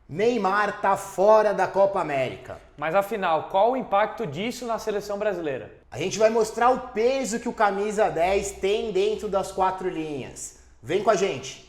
Neymar tá fora da Copa América. Mas afinal, qual o impacto disso na seleção brasileira? A gente vai mostrar o peso que o camisa 10 tem dentro das quatro linhas. Vem com a gente!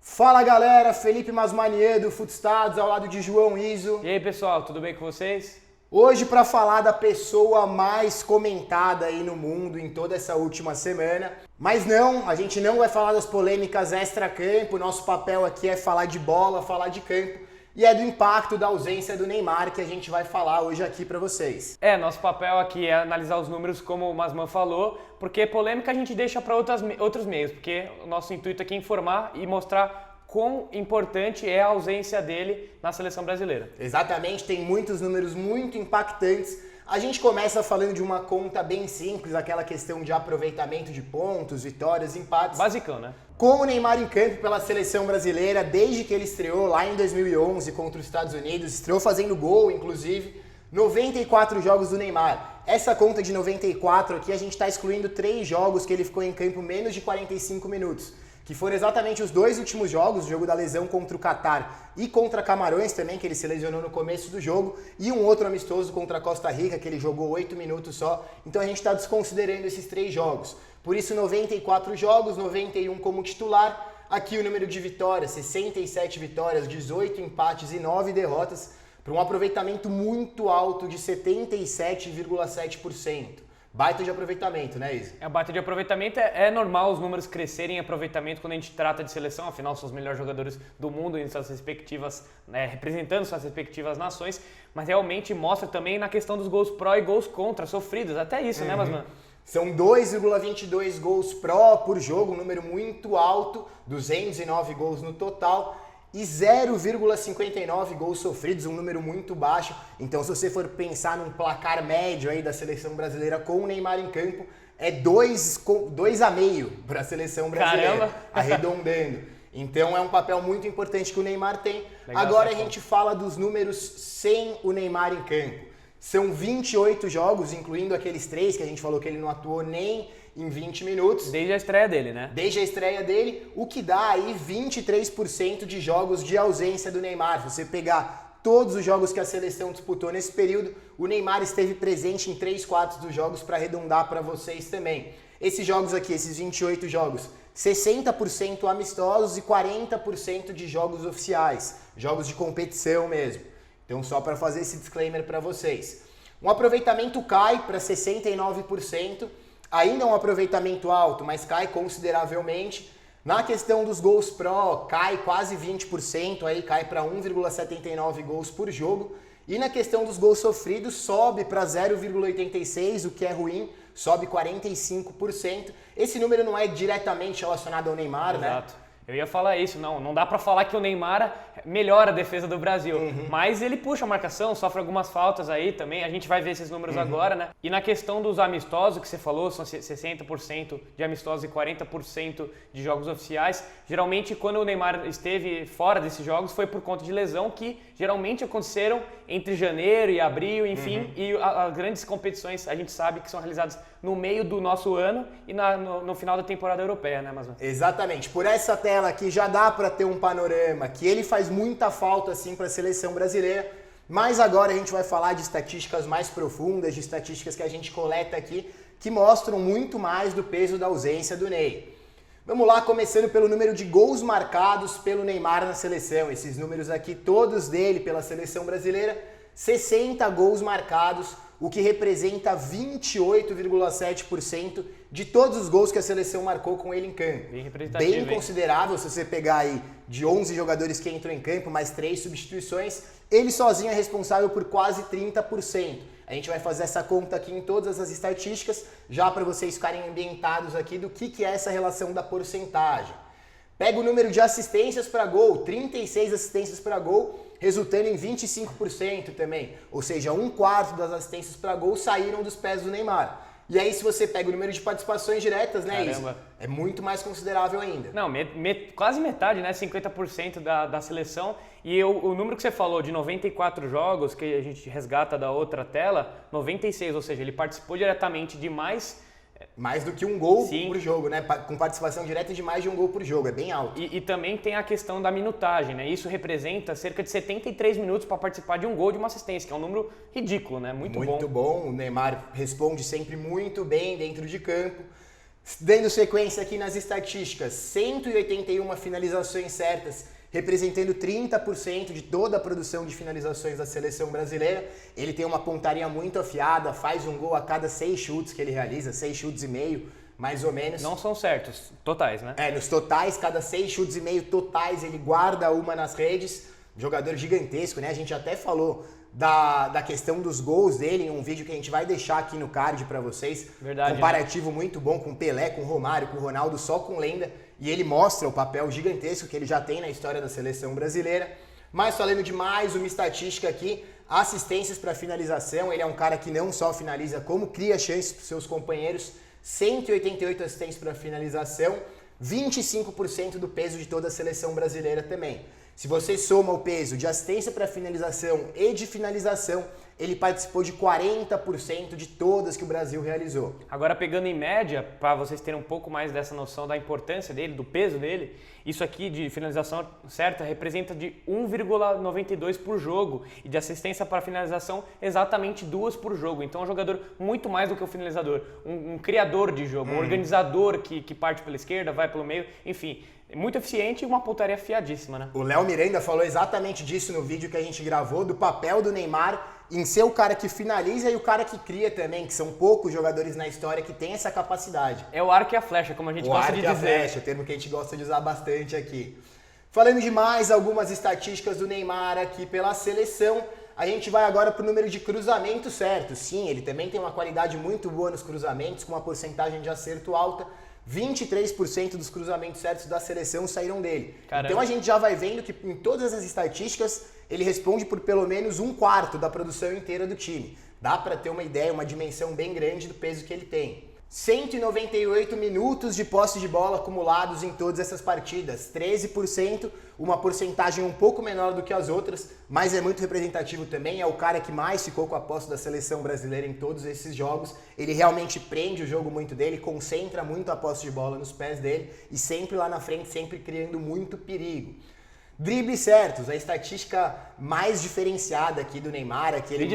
Fala galera, Felipe Masmanier do Footstats ao lado de João Iso. E aí pessoal, tudo bem com vocês? Hoje para falar da pessoa mais comentada aí no mundo em toda essa última semana. Mas não, a gente não vai falar das polêmicas extra-campo, nosso papel aqui é falar de bola, falar de campo. E é do impacto da ausência do Neymar que a gente vai falar hoje aqui para vocês. Nosso papel aqui é analisar os números como o Masman falou, porque polêmica a gente deixa para outros meios, porque o nosso intuito aqui é informar e mostrar quão importante é a ausência dele na seleção brasileira. Exatamente, tem muitos números muito impactantes. A gente começa falando de uma conta bem simples, aquela questão de aproveitamento de pontos, vitórias, empates. Basicão, né? Com o Neymar em campo pela seleção brasileira, desde que ele estreou lá em 2011 contra os Estados Unidos, estreou fazendo gol, inclusive, 94 jogos do Neymar. Essa conta de 94 aqui, a gente está excluindo 3 jogos que ele ficou em campo menos de 45 minutos. Que foram exatamente os 2 últimos jogos, o jogo da lesão contra o Catar e contra Camarões também, que ele se lesionou no começo do jogo, e um outro amistoso contra a Costa Rica, que ele jogou 8 minutos só. Então a gente está desconsiderando esses 3 jogos. Por isso 94 jogos, 91 como titular. Aqui o número de vitórias, 67 vitórias, 18 empates e 9 derrotas, para um aproveitamento muito alto de 77,7%. Baita de aproveitamento, né, Isa? Baita de aproveitamento, é normal os números crescerem em aproveitamento quando a gente trata de seleção, afinal são os melhores jogadores do mundo em suas respectivas, representando suas respectivas nações, mas realmente mostra também na questão dos gols pró e gols contra, sofridos, até isso, né, Masman? São 2,22 gols pró por jogo, um número muito alto, 209 gols no total, e 0,59 gols sofridos, um número muito baixo. Então, se você for pensar num placar médio aí da seleção brasileira com o Neymar em campo, é 2,5 para a seleção brasileira, Caramba. arredondando. Então, é um papel muito importante que o Neymar tem. Legal. Agora a gente fala dos números sem o Neymar em campo. São 28 jogos, incluindo aqueles 3 que a gente falou que ele não atuou nem em 20 minutos. Desde a estreia dele, né? Desde a estreia dele, o que dá aí 23% de jogos de ausência do Neymar. Se você pegar todos os jogos que a seleção disputou nesse período, o Neymar esteve presente em 3/4 dos jogos para arredondar para vocês também. Esses jogos aqui, esses 28 jogos, 60% amistosos e 40% de jogos oficiais, jogos de competição mesmo. Então, só para fazer esse disclaimer para vocês. O aproveitamento cai para 69%, ainda é um aproveitamento alto, mas cai consideravelmente. Na questão dos gols pró, cai quase 20%, aí cai para 1,79 gols por jogo. E na questão dos gols sofridos, sobe para 0,86, o que é ruim, sobe 45%. Esse número não é diretamente relacionado ao Neymar, Exato. né? Eu ia falar isso, não dá pra falar que o Neymar melhora a defesa do Brasil, mas ele puxa a marcação, sofre algumas faltas aí também, a gente vai ver esses números agora, né? E na questão dos amistosos que você falou, são 60% de amistosos e 40% de jogos oficiais, geralmente quando o Neymar esteve fora desses jogos foi por conta de lesão que geralmente aconteceram entre janeiro e abril, enfim, e as grandes competições a gente sabe que são realizadas no meio do nosso ano e no final da temporada europeia, né, Masman? Exatamente. Por essa tela aqui já dá para ter um panorama que ele faz muita falta assim para a seleção brasileira, mas agora a gente vai falar de estatísticas mais profundas, de estatísticas que a gente coleta aqui, que mostram muito mais do peso da ausência do Ney. Vamos lá, começando pelo número de gols marcados pelo Neymar na seleção. Esses números aqui, todos dele pela seleção brasileira, 60 gols marcados, o que representa 28,7% de todos os gols que a seleção marcou com ele em campo. Bem representativo, Bem considerável, se você pegar aí de 11 jogadores que entram em campo, mais 3 substituições, ele sozinho é responsável por quase 30%. A gente vai fazer essa conta aqui em todas as estatísticas, já para vocês ficarem ambientados aqui do que é essa relação da porcentagem. Pega o número de assistências para gol, 36 assistências para gol, resultando em 25% também. Ou seja, 1/4 das assistências para gol saíram dos pés do Neymar. E aí, se você pega o número de participações diretas, né, Caramba. Isso é muito mais considerável ainda. Não, quase metade, né? 50% da seleção. E o número que você falou de 94 jogos, que a gente resgata da outra tela, 96, ou seja, ele participou diretamente de mais Mais do que um gol Sim. por jogo, né? Com participação direta de mais de um gol por jogo, é bem alto. E também tem a questão da minutagem, né? Isso representa cerca de 73 minutos para participar de um gol e de uma assistência, que é um número ridículo, né? Muito bom. O Neymar responde sempre muito bem dentro de campo. Dando sequência aqui nas estatísticas, 181 finalizações certas, representando 30% de toda a produção de finalizações da seleção brasileira. Ele tem uma pontaria muito afiada, faz um gol a cada 6 chutes que ele realiza, 6 chutes e meio, mais ou menos. Não são certos, totais, né? Nos totais, cada 6 chutes e meio totais, ele guarda uma nas redes. Jogador gigantesco, né? A gente até falou da questão dos gols dele em um vídeo que a gente vai deixar aqui no card pra vocês. Verdade, comparativo, né? Muito bom com Pelé, com Romário, com Ronaldo, só com lenda. E ele mostra o papel gigantesco que ele já tem na história da seleção brasileira. Mas falando de mais uma estatística aqui, assistências para finalização. Ele é um cara que não só finaliza, como cria chances para seus companheiros. 188 assistências para finalização, 25% do peso de toda a seleção brasileira também. Se você soma o peso de assistência para finalização e de finalização, ele participou de 40% de todas que o Brasil realizou. Agora, pegando em média, para vocês terem um pouco mais dessa noção da importância dele, do peso dele, isso aqui de finalização certa representa de 1,92 por jogo e de assistência para finalização exatamente 2 por jogo. Então é um jogador muito mais do que um finalizador, um criador de jogo, um organizador que parte pela esquerda, vai pelo meio, enfim. Muito eficiente e uma pontaria afiadíssima, né? O Léo Miranda falou exatamente disso no vídeo que a gente gravou, do papel do Neymar em ser o cara que finaliza e o cara que cria também, que são poucos jogadores na história que tem essa capacidade. É o arco e a flecha, como a gente gosta de dizer. O arco e a flecha, termo que a gente gosta de usar bastante aqui. Falando de mais algumas estatísticas do Neymar aqui pela seleção, a gente vai agora para o número de cruzamentos certos. Sim, ele também tem uma qualidade muito boa nos cruzamentos, com uma porcentagem de acerto alta. 23% dos cruzamentos certos da seleção saíram dele. Caramba. Então a gente já vai vendo que em todas as estatísticas ele responde por pelo menos 1/4 da produção inteira do time. Dá para ter uma ideia, uma dimensão bem grande do peso que ele tem. 198 minutos de posse de bola acumulados em todas essas partidas, 13%, uma porcentagem um pouco menor do que as outras, mas é muito representativo também, é o cara que mais ficou com a posse da seleção brasileira em todos esses jogos. Ele realmente prende o jogo muito dele, concentra muito a posse de bola nos pés dele e sempre lá na frente, sempre criando muito perigo. Dribles certos, a estatística mais diferenciada aqui do Neymar, aquele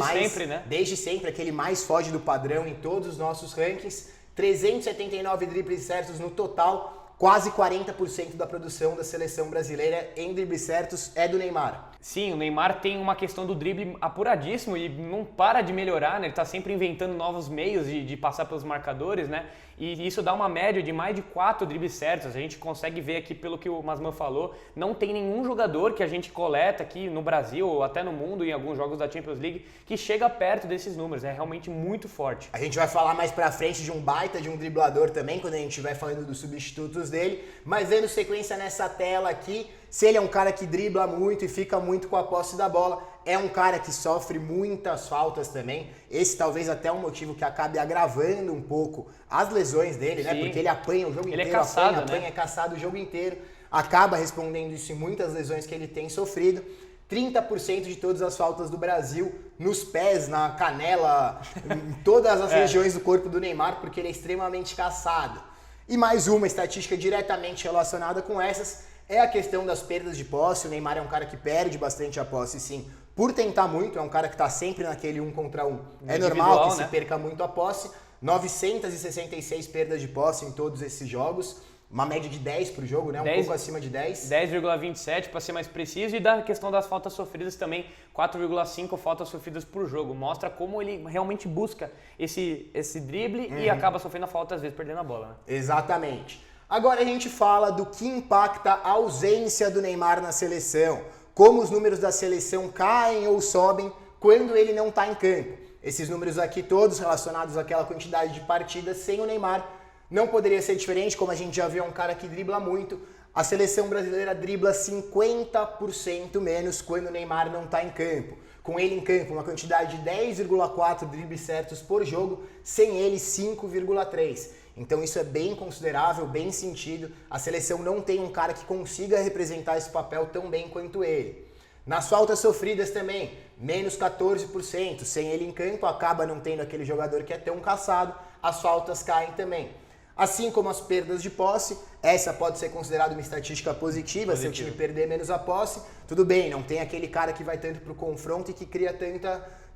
desde sempre, aquele mais foge do padrão em todos os nossos rankings. 379 dribles certos no total, quase 40% da produção da seleção brasileira em dribles certos é do Neymar. Sim, o Neymar tem uma questão do drible apuradíssimo e não para de melhorar, né? Ele está sempre inventando novos meios de passar pelos marcadores, né? E isso dá uma média de mais de 4 dribles certos. A gente consegue ver aqui, pelo que o Masman falou, não tem nenhum jogador que a gente coleta aqui no Brasil ou até no mundo, em alguns jogos da Champions League, que chega perto desses números. É realmente muito forte. A gente vai falar mais pra frente de um baita de um driblador também, quando a gente estiver falando dos substitutos dele, mas dando sequência nessa tela aqui, se ele é um cara que dribla muito e fica muito com a posse da bola, é um cara que sofre muitas faltas também. Esse talvez até é um motivo que acabe agravando um pouco as lesões dele, né? Porque ele apanha o jogo inteiro, é caçado, apanha, é caçado o jogo inteiro, acaba respondendo isso em muitas lesões que ele tem sofrido. 30% de todas as faltas do Brasil nos pés, na canela, em todas as regiões do corpo do Neymar, porque ele é extremamente caçado. E mais uma estatística diretamente relacionada com essas é a questão das perdas de posse. O Neymar é um cara que perde bastante a posse, sim, por tentar muito, é um cara que está sempre naquele 1 contra 1. É normal que se perca muito a posse. 966 perdas de posse em todos esses jogos, uma média de 10 por jogo, né? Pouco acima de 10. 10,27 para ser mais preciso, e da questão das faltas sofridas também, 4,5 faltas sofridas por jogo. Mostra como ele realmente busca esse drible e acaba sofrendo a falta, às vezes perdendo a bola, né? Exatamente. Agora a gente fala do que impacta a ausência do Neymar na seleção, como os números da seleção caem ou sobem quando ele não está em campo. Esses números aqui todos relacionados àquela quantidade de partidas sem o Neymar não poderia ser diferente, como a gente já viu, é um cara que dribla muito. A seleção brasileira dribla 50% menos quando o Neymar não está em campo. Com ele em campo, uma quantidade de 10,4 dribles certos por jogo, sem ele 5,3. Então isso é bem considerável, bem sentido. A seleção não tem um cara que consiga representar esse papel tão bem quanto ele. Nas faltas sofridas também, menos 14%. Sem ele em campo, acaba não tendo aquele jogador que é tão caçado, as faltas caem também. Assim como as perdas de posse, essa pode ser considerada uma estatística positiva, se o time perder menos a posse, tudo bem, não tem aquele cara que vai tanto para o confronto e que cria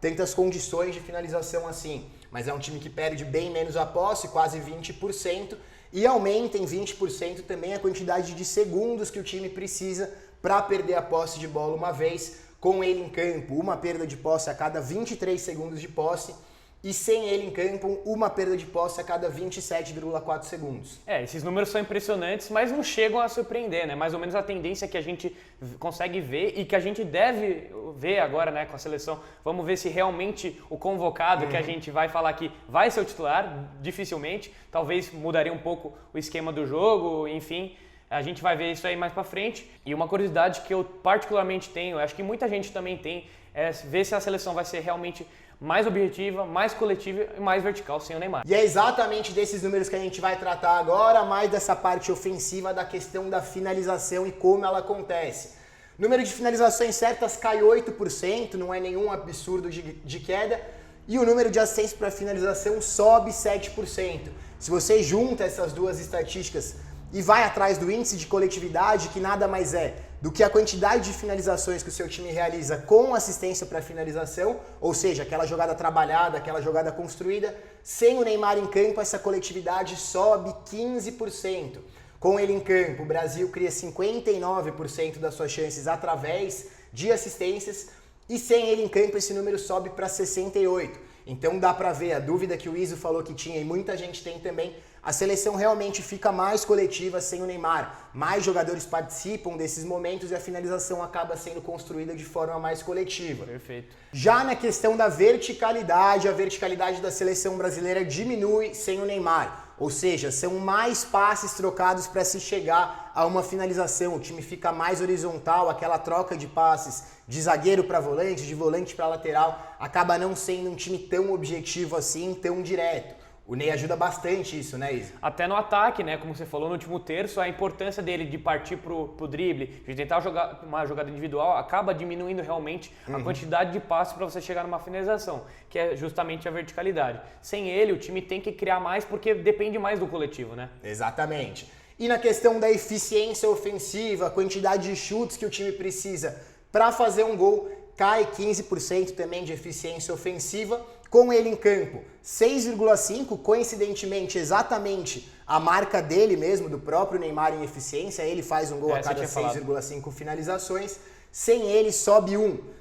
tantas condições de finalização assim. Mas é um time que perde bem menos a posse, quase 20%, e aumenta em 20% também a quantidade de segundos que o time precisa para perder a posse de bola uma vez, com ele em campo, uma perda de posse a cada 23 segundos de posse, e sem ele em campo, uma perda de posse a cada 27,4 segundos. Esses números são impressionantes, mas não chegam a surpreender, né? Mais ou menos a tendência que a gente consegue ver e que a gente deve ver agora, né, com a seleção. Vamos ver se realmente o convocado que a gente vai falar aqui vai ser o titular, dificilmente. Talvez mudaria um pouco o esquema do jogo, enfim. A gente vai ver isso aí mais pra frente. E uma curiosidade que eu particularmente tenho, acho que muita gente também tem, é ver se a seleção vai ser realmente mais objetiva, mais coletiva e mais vertical sem o Neymar. E é exatamente desses números que a gente vai tratar agora, mais dessa parte ofensiva da questão da finalização e como ela acontece. Número de finalizações certas cai 8%, não é nenhum absurdo de queda, e o número de assistências para finalização sobe 7%. Se você junta essas duas estatísticas e vai atrás do índice de coletividade, que nada mais é do que a quantidade de finalizações que o seu time realiza com assistência para finalização, ou seja, aquela jogada trabalhada, aquela jogada construída, sem o Neymar em campo, essa coletividade sobe 15%. Com ele em campo, o Brasil cria 59% das suas chances através de assistências, e sem ele em campo esse número sobe para 68%. Então dá para ver a dúvida que o Iso falou que tinha, e muita gente tem também, a seleção realmente fica mais coletiva sem o Neymar. Mais jogadores participam desses momentos e a finalização acaba sendo construída de forma mais coletiva. Perfeito. Já na questão da verticalidade, a verticalidade da seleção brasileira diminui sem o Neymar. Ou seja, são mais passes trocados para se chegar a uma finalização. O time fica mais horizontal, aquela troca de passes de zagueiro para volante, de volante para lateral, acaba não sendo um time tão objetivo assim, tão direto. O Ney ajuda bastante isso, né, Isa? Até no ataque, né? Como você falou no último terço, a importância dele de partir pro drible, de tentar jogar uma jogada individual, acaba diminuindo realmente a quantidade de passos para você chegar numa finalização, que é justamente a verticalidade. Sem ele, o time tem que criar mais porque depende mais do coletivo, né? Exatamente. E na questão da eficiência ofensiva, a quantidade de chutes que o time precisa para fazer um gol, cai 15% também de eficiência ofensiva. Com ele em campo, 6,5, coincidentemente, exatamente a marca dele mesmo, do próprio Neymar em eficiência, ele faz um gol a cada 6,5 finalizações, sem ele sobe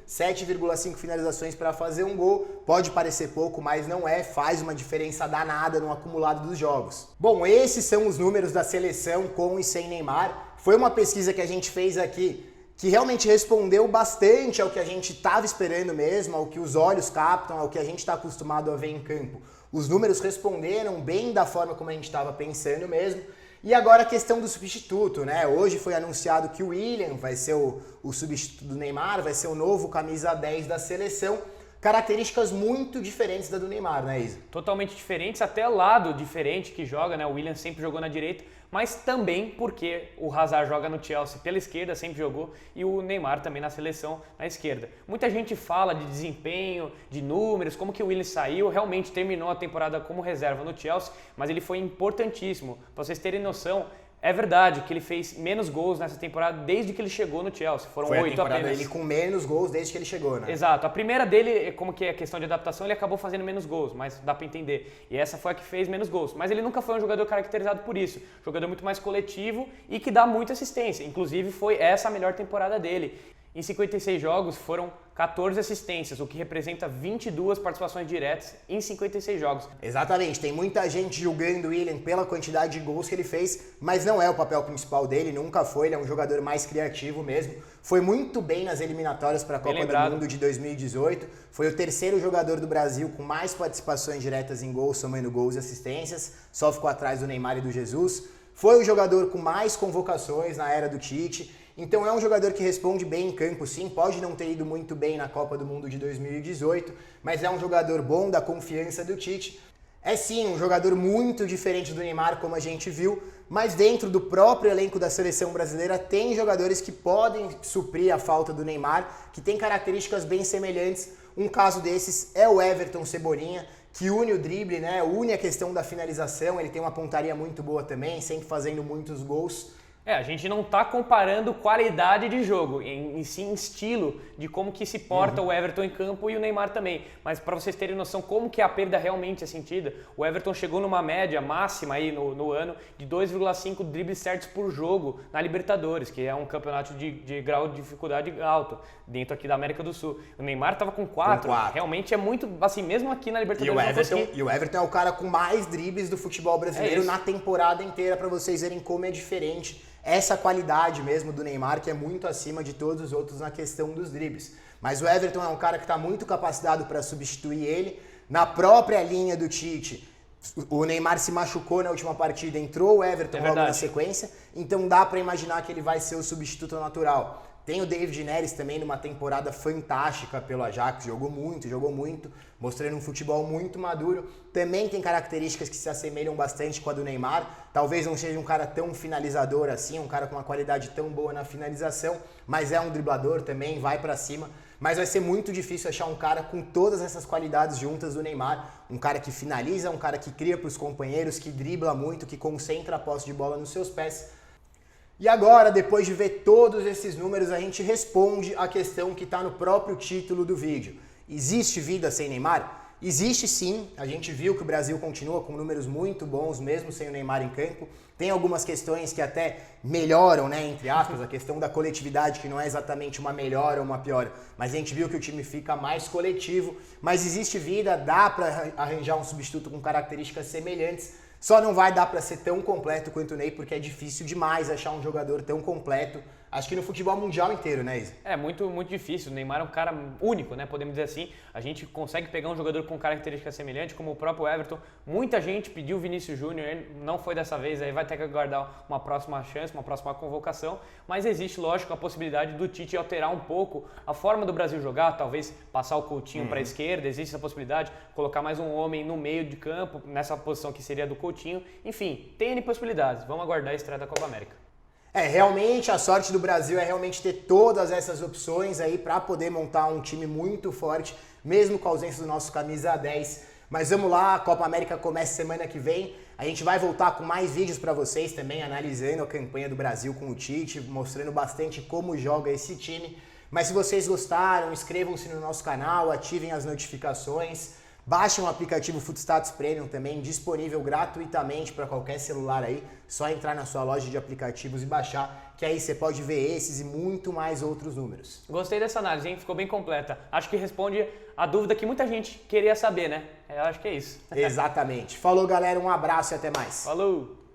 7,5 finalizações para fazer um gol, pode parecer pouco, mas não é, faz uma diferença danada no acumulado dos jogos. Bom, esses são os números da seleção com e sem Neymar, foi uma pesquisa que a gente fez aqui, que realmente respondeu bastante ao que a gente estava esperando mesmo, ao que os olhos captam, ao que a gente está acostumado a ver em campo. Os números responderam bem da forma como a gente estava pensando mesmo. E agora a questão do substituto, né? Hoje foi anunciado que o William vai ser o substituto do Neymar, vai ser o novo camisa 10 da seleção. Características muito diferentes da do Neymar, né, Isa? Totalmente diferentes, até lado diferente que joga, né? O William sempre jogou na direita, mas também porque o Hazard joga no Chelsea pela esquerda, sempre jogou, e o Neymar também na seleção na esquerda. Muita gente fala de desempenho, de números, como que o William saiu, realmente terminou a temporada como reserva no Chelsea, mas ele foi importantíssimo. Para vocês terem noção, é verdade que ele fez menos gols nessa temporada desde que ele chegou no Chelsea. Foram 8 apenas. Ele com menos gols desde que ele chegou, né? Exato. A primeira dele, como que é a questão de adaptação, ele acabou fazendo menos gols, mas dá pra entender. E essa foi a que fez menos gols. Mas ele nunca foi um jogador caracterizado por isso. Jogador muito mais coletivo e que dá muita assistência. Inclusive, foi essa a melhor temporada dele. Em 56 jogos, foram 14 assistências, o que representa 22 participações diretas em 56 jogos. Exatamente, tem muita gente julgando o William pela quantidade de gols que ele fez, mas não é o papel principal dele, nunca foi, ele é um jogador mais criativo mesmo. Foi muito bem nas eliminatórias para a Copa do Mundo de 2018, foi o terceiro jogador do Brasil com mais participações diretas em gols, somando gols e assistências, só ficou atrás do Neymar e do Jesus. Foi o jogador com mais convocações na era do Tite. Então é um jogador que responde bem em campo, sim, pode não ter ido muito bem na Copa do Mundo de 2018, mas é um jogador bom, da confiança do Tite. É sim um jogador muito diferente do Neymar, como a gente viu, mas dentro do próprio elenco da seleção brasileira tem jogadores que podem suprir a falta do Neymar, que tem características bem semelhantes. Um caso desses é o Everton Cebolinha, que une o drible, né? Une a questão da finalização, ele tem uma pontaria muito boa também, sempre fazendo muitos gols. A gente não está comparando qualidade de jogo, em sim estilo de como que se porta o Everton em campo e o Neymar também. Mas para vocês terem noção como que a perda realmente é sentida, o Everton chegou numa média máxima aí no ano de 2,5 dribles certos por jogo na Libertadores, que é um campeonato de grau de dificuldade alto, dentro aqui da América do Sul. O Neymar estava com 4, realmente é muito, assim, mesmo aqui na Libertadores. E o Everton é o cara com mais dribles do futebol brasileiro na temporada inteira, para vocês verem como é diferente essa qualidade mesmo do Neymar, que é muito acima de todos os outros na questão dos dribles. Mas o Everton é um cara que está muito capacitado para substituir ele. Na própria linha do Tite, o Neymar se machucou na última partida, entrou o Everton logo na sequência, então dá para imaginar que ele vai ser o substituto natural. Tem o David Neres também numa temporada fantástica pelo Ajax, jogou muito, mostrando um futebol muito maduro. Também tem características que se assemelham bastante com a do Neymar. Talvez não seja um cara tão finalizador assim, um cara com uma qualidade tão boa na finalização, mas é um driblador também, vai pra cima. Mas vai ser muito difícil achar um cara com todas essas qualidades juntas do Neymar. Um cara que finaliza, um cara que cria pros companheiros, que dribla muito, que concentra a posse de bola nos seus pés. E agora, depois de ver todos esses números, a gente responde a questão que está no próprio título do vídeo. Existe vida sem Neymar? Existe sim, a gente viu que o Brasil continua com números muito bons, mesmo sem o Neymar em campo. Tem algumas questões que até melhoram, né, entre aspas, a questão da coletividade, que não é exatamente uma melhora ou uma piora, mas a gente viu que o time fica mais coletivo. Mas existe vida, dá para arranjar um substituto com características semelhantes. Só não vai dar para ser tão completo quanto o Ney, porque é difícil demais achar um jogador tão completo. Acho que no futebol mundial inteiro, né, Isa? É muito difícil. O Neymar é um cara único, né? Podemos dizer assim. A gente consegue pegar um jogador com características semelhantes, como o próprio Everton. Muita gente pediu o Vinícius Júnior, ele não foi dessa vez, aí vai ter que aguardar uma próxima chance, uma próxima convocação. Mas existe, lógico, a possibilidade do Tite alterar um pouco a forma do Brasil jogar, talvez passar o Coutinho para a esquerda, existe essa possibilidade, colocar mais um homem no meio de campo, nessa posição que seria do Coutinho. Enfim, tem N possibilidades. Vamos aguardar a estreia da Copa América. Realmente a sorte do Brasil é realmente ter todas essas opções aí para poder montar um time muito forte, mesmo com a ausência do nosso camisa 10. Mas vamos lá, a Copa América começa semana que vem. A gente vai voltar com mais vídeos para vocês também, analisando a campanha do Brasil com o Tite, mostrando bastante como joga esse time. Mas se vocês gostaram, inscrevam-se no nosso canal, ativem as notificações. Baixem o aplicativo Footstats Premium também, disponível gratuitamente para qualquer celular aí. Só entrar na sua loja de aplicativos e baixar, que aí você pode ver esses e muito mais outros números. Gostei dessa análise, hein? Ficou bem completa. Acho que responde a dúvida que muita gente queria saber, né? Eu acho que é isso. Exatamente. Falou, galera. Um abraço e até mais. Falou!